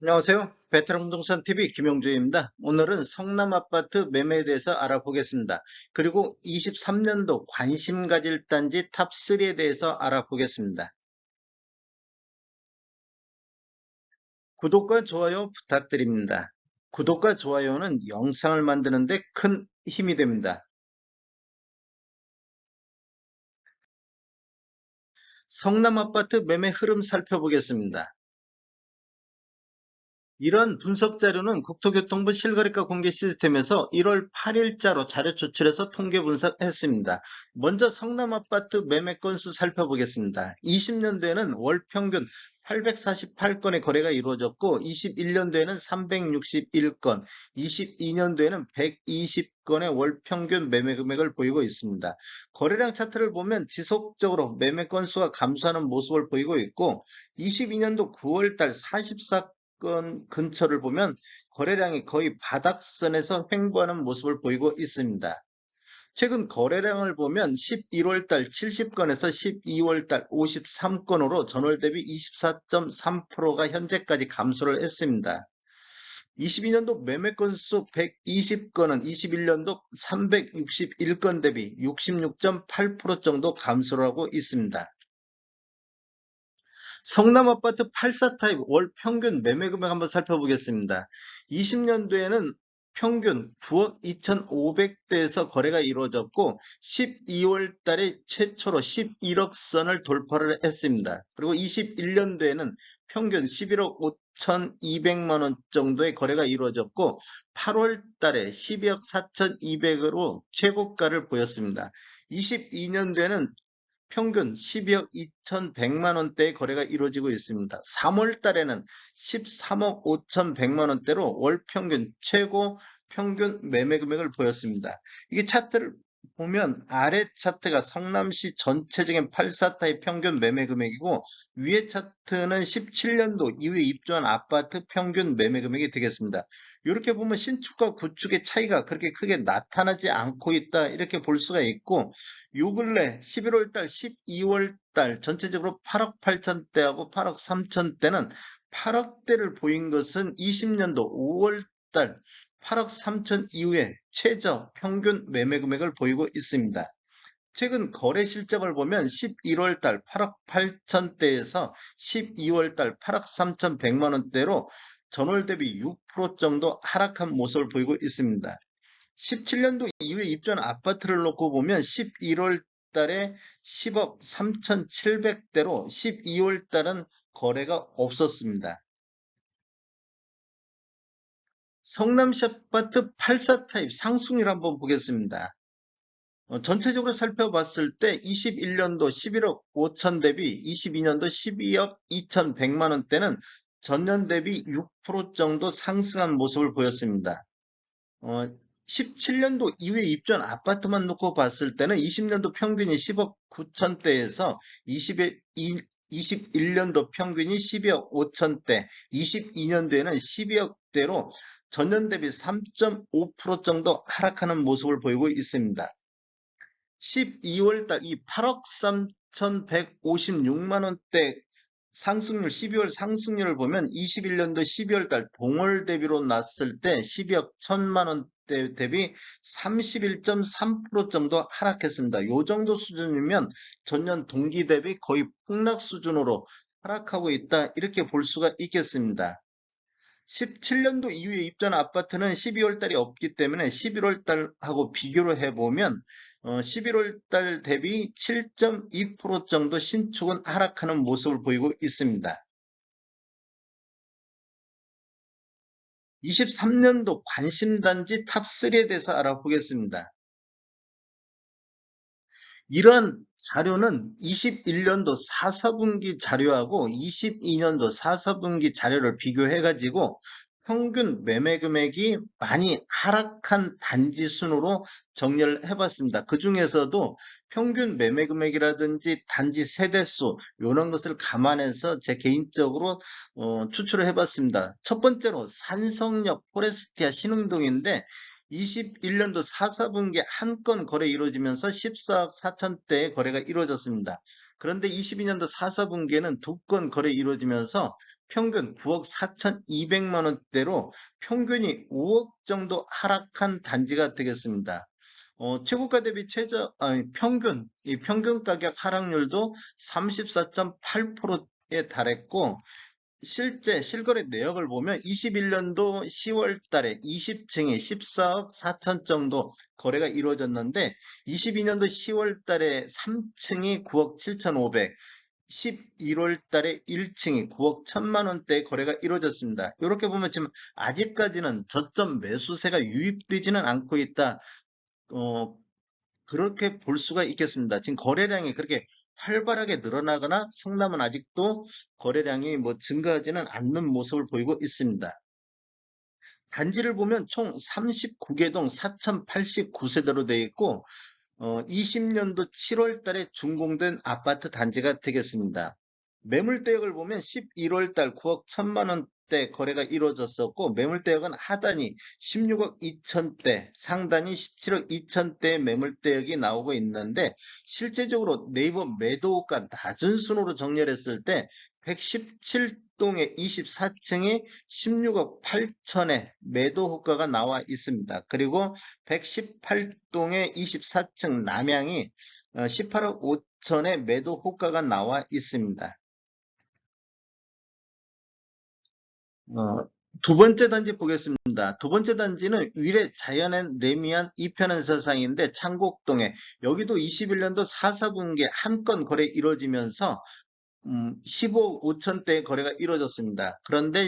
안녕하세요. 베테랑 부동산 TV 김용주입니다. 오늘은 성남 아파트 매매에 대해서 알아보겠습니다. 그리고 23년도 관심 가질 단지 탑3에 대해서 알아보겠습니다. 구독과 좋아요 부탁드립니다. 구독과 좋아요는 영상을 만드는데 큰 힘이 됩니다. 성남 아파트 매매 흐름 살펴보겠습니다. 이런 분석 자료는 국토교통부 실거래가 공개 시스템에서 1월 8일자로 자료 추출해서 통계 분석했습니다. 먼저 성남 아파트 매매 건수 살펴보겠습니다. 20년도에는 월 평균 848건의 거래가 이루어졌고 21년도에는 361건, 22년도에는 120건의 월 평균 매매 금액을 보이고 있습니다. 거래량 차트를 보면 지속적으로 매매 건수가 감소하는 모습을 보이고 있고 22년도 9월달 44건 근처를 보면 거래량이 거의 바닥선에서 횡보하는 모습을 보이고 있습니다. 최근 거래량을 보면 11월 달 70건에서 12월 달 53건으로 전월 대비 24.3%가 현재까지 감소를 했습니다. 22년도 매매 건수 120건은 21년도 361건 대비 66.8% 정도 감소를 하고 있습니다. 성남 아파트 84 타입 월 평균 매매 금액 한번 살펴보겠습니다. 20년도에는 평균 9억 2,500대에서 거래가 이루어졌고 12월 달에 최초로 11억 선을 돌파를 했습니다. 그리고 21년도에는 평균 11억 5,200만 원 정도의 거래가 이루어졌고 8월 달에 12억 4,200으로 최고가를 보였습니다. 22년도에는 평균 12억 2,100만 원대의 거래가 이루어지고 있습니다. 3월 달에는 13억 5,100만 원대로 월 평균 최고 평균 매매 금액을 보였습니다. 이게 차트를 보면 아래 차트가 성남시 전체적인 84타입 평균 매매 금액이고 위에 차트는 17년도 이후에 입주한 아파트 평균 매매 금액이 되겠습니다. 이렇게 보면 신축과 구축의 차이가 그렇게 크게 나타나지 않고 있다 이렇게 볼 수가 있고 요 근래 11월 달, 12월 달 전체적으로 8억 8천대하고 8억 3천대는 8억대를 보인 것은 20년도 5월 달 8억 3천 이후에 최저 평균 매매 금액을 보이고 있습니다. 최근 거래 실적을 보면 11월 달 8억 8천대에서 12월 달 8억 3,100만 원대로 전월 대비 6% 정도 하락한 모습을 보이고 있습니다. 17년도 이후에 입주한 아파트를 놓고 보면 11월 달에 10억 3,700대로 12월 달은 거래가 없었습니다. 성남시 아파트 84 타입 상승률 한번 보겠습니다. 전체적으로 살펴봤을 때 21년도 11억 5천 대비 22년도 12억 2,100만 원대는 전년 대비 6% 정도 상승한 모습을 보였습니다. 17년도 이후에 입주한 아파트만 놓고 봤을 때는 20년도 평균이 10억 9천대에서 21년도 평균이 12억 5천대, 22년도에는 12억대로 전년 대비 3.5% 정도 하락하는 모습을 보이고 있습니다. 12월 달 이 8억 3,156만 원대 상승률 12월 상승률을 보면 21년도 12월 달 동월 대비로 났을 때 12억 1천만 원대 대비 31.3% 정도 하락했습니다. 요 정도 수준이면 전년 동기 대비 거의 폭락 수준으로 하락하고 있다 이렇게 볼 수가 있겠습니다. 17년도 이후에 입주한 아파트는 12월 달이 없기 때문에 11월 달하고 비교를 해보면 11월 달 대비 7.2% 정도 신축은 하락하는 모습을 보이고 있습니다. 23년도 관심단지 탑3에 대해서 알아보겠습니다. 이러한 자료는 21년도 4, 4분기 자료하고 22년도 4, 4분기 자료를 비교해가지고 평균 매매 금액이 많이 하락한 단지 순으로 정리를 해봤습니다. 그 중에서도 평균 매매 금액이라든지 단지 세대수 이런 것을 감안해서 제 개인적으로 추출을 해봤습니다. 첫 번째로 산성역 포레스티아 신흥동인데 21년도 4, 4분기에 한 건 거래 이루어지면서 14억 4천대의 거래가 이루어졌습니다. 그런데 22년도 4, 4분기에는 두 건 거래 이루어지면서 평균 9억 4,200만 원대로 평균이 5억 정도 하락한 단지가 되겠습니다. 최고가 대비 이 평균 가격 하락률도 34.8%에 달했고, 실제 실거래 내역을 보면 21년도 10월 달에 20층이 14억 4천 정도 거래가 이루어졌는데, 22년도 10월 달에 3층이 9억 7,500, 11월 달에 1층이 9억 1천만 원대 거래가 이루어졌습니다. 이렇게 보면 지금 아직까지는 저점 매수세가 유입되지는 않고 있다. 어, 그렇게 볼 수가 있겠습니다. 지금 거래량이 그렇게 활발하게 늘어나거나 성남은 아직도 거래량이 뭐 증가하지는 않는 모습을 보이고 있습니다. 단지를 보면 총 39개 동 4,089세대로 되어 있고, 20년도 7월 달에 준공된 아파트 단지가 되겠습니다. 매물대역을 보면 11월 달 9억 1천만 원대 거래가 이루어졌었고, 매물대역은 하단이 16억 2천대, 상단이 17억 2천대의 매물대역이 나오고 있는데, 실제적으로 네이버 매도가 낮은 순으로 정렬했을 때 117동의 24층이 16억 8천의 매도 호가가 나와 있습니다. 그리고 118동의 24층 남양이 18억 5천의 매도 호가가 나와 있습니다. 두 번째 단지 보겠습니다. 두 번째 단지는 위례 자연엔 레미안 2편한 세상인데 창곡동에, 여기도 21년도 4, 4분기에 한 건 거래 이루어지면서 15억 5천대 거래가 이루어졌습니다. 그런데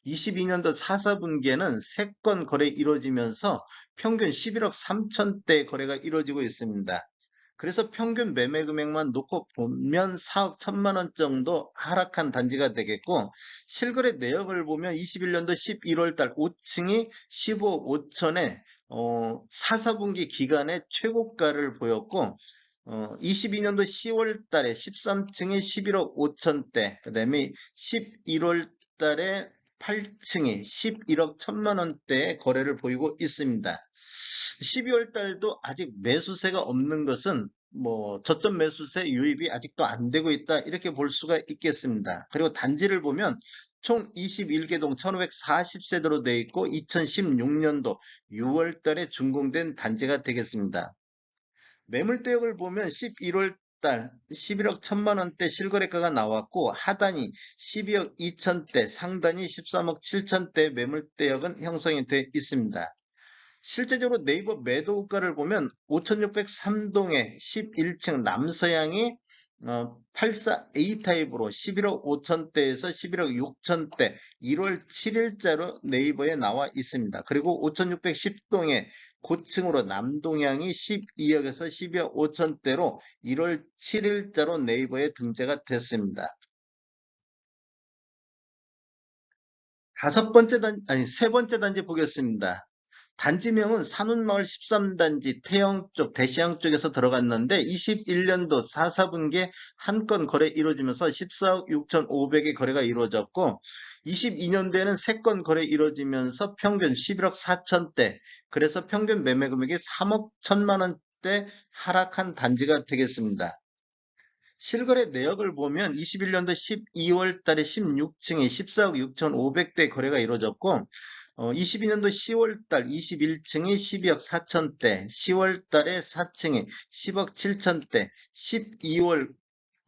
22년도 4, 4분기에는 3건 거래 이루어지면서 평균 11억 3천대 거래가 이루어지고 있습니다. 그래서 평균 매매 금액만 놓고 보면 4억 1천만 원 정도 하락한 단지가 되겠고, 실거래 내역을 보면 21년도 11월 달 5층이 15억 5천에 4, 4분기 기간에 최고가를 보였고, 22년도 10월 달에 13층이 11억 5천대, 그 다음에 11월 달에 8층이 11억 1천만 원대의 거래를 보이고 있습니다. 12월 달도 아직 매수세가 없는 것은 뭐 저점 매수세 유입이 아직도 안 되고 있다, 이렇게 볼 수가 있겠습니다. 그리고 단지를 보면 총 21개 동 1540세대로 되어 있고 2016년도 6월 달에 준공된 단지가 되겠습니다. 매물대역을 보면 11월 달 11억 1천만 원대 실거래가가 나왔고, 하단이 12억 2천대, 상단이 13억 7천대 매물대역은 형성이 되어 있습니다. 실제적으로 네이버 매도가를 보면 5603동의 11층 남서양이 84A 타입으로 11억 5천대에서 11억 6천대 1월 7일자로 네이버에 나와 있습니다. 그리고 5610동의 고층으로 남동향이 12억에서 12억 5천대로 1월 7일자로 네이버에 등재가 됐습니다. 세 번째 단지 보겠습니다. 단지명은 산운마을 13단지 태영 쪽, 대시양 쪽에서 들어갔는데 21년도 4, 4분기에 한 건 거래 이루어지면서 14억 6,500의 거래가 이루어졌고, 22년도에는 3건 거래 이루어지면서 평균 11억 4천대, 그래서 평균 매매 금액이 3억 1천만 원대 하락한 단지가 되겠습니다. 실거래 내역을 보면 21년도 12월 달에 16층에 14억 6,500대 거래가 이루어졌고, 22년도 10월 달 21층이 12억 4천대, 10월 달에 4층이 10억 7천대, 12월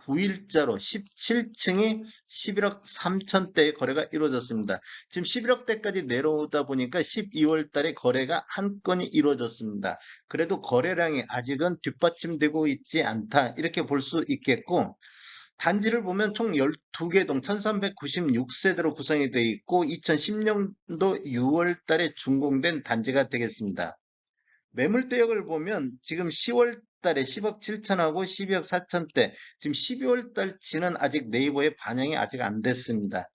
9일자로 17층이 11억 3천대의 거래가 이루어졌습니다. 지금 11억대까지 내려오다 보니까 12월 달에 거래가 한 건이 이루어졌습니다. 그래도 거래량이 아직은 뒷받침되고 있지 않다, 이렇게 볼 수 있겠고, 단지를 보면 총 12개 동 1396세대로 구성이 되어 있고 2010년도 6월 달에 준공된 단지가 되겠습니다. 매물대역을 보면 지금 10월 달에 10억 7천하고 12억 4천대, 지금 12월 달치는 아직 네이버에 반영이 아직 안 됐습니다.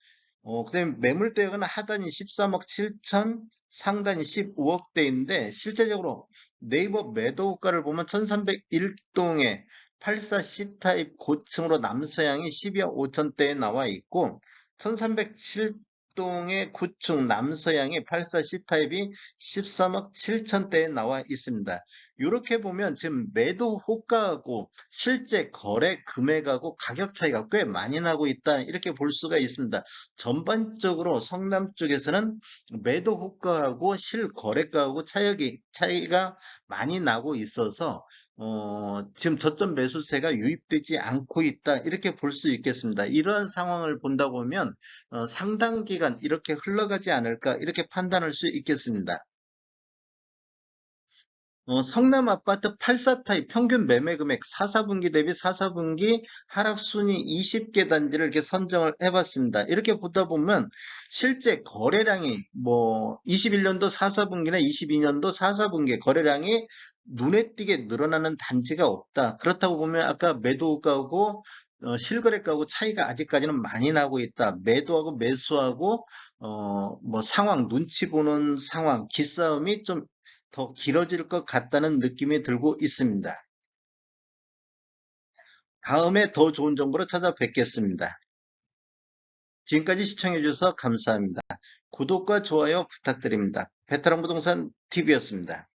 그다음에 매물대역은 하단이 13억 7천, 상단이 15억대인데 실제적으로 네이버 매도가를 보면 1301동에 84C타입 고층으로 남서양이 12억 5천대에 나와 있고, 1307동의 9층 남서양의 84C타입이 13억 7천대에 나와 있습니다. 이렇게 보면 지금 매도 호가하고 실제 거래 금액하고 가격 차이가 꽤 많이 나고 있다. 이렇게 볼 수가 있습니다. 전반적으로 성남 쪽에서는 매도 호가하고 실거래가하고 차이가 많이 나고 있어서 지금 저점 매수세가 유입되지 않고 있다. 이렇게 볼 수 있겠습니다. 이러한 상황을 본다 보면 상당 기간 이렇게 흘러가지 않을까 이렇게 판단할 수 있겠습니다. 성남 아파트 84타입 평균 매매 금액 4, 4분기 대비 4, 4분기 하락 순위 20개 단지를 이렇게 선정을 해봤습니다. 이렇게 보다 보면 실제 거래량이 21년도 4, 4분기나 22년도 4, 4분기 거래량이 눈에 띄게 늘어나는 단지가 없다. 그렇다고 보면 아까 매도가하고 실거래가하고 차이가 아직까지는 많이 나고 있다. 매도하고 매수하고 상황 눈치 보는 상황 기싸움이 좀 더 길어질 것 같다는 느낌이 들고 있습니다. 다음에 더 좋은 정보로 찾아뵙겠습니다. 지금까지 시청해주셔서 감사합니다. 구독과 좋아요 부탁드립니다. 베테랑 부동산 TV였습니다.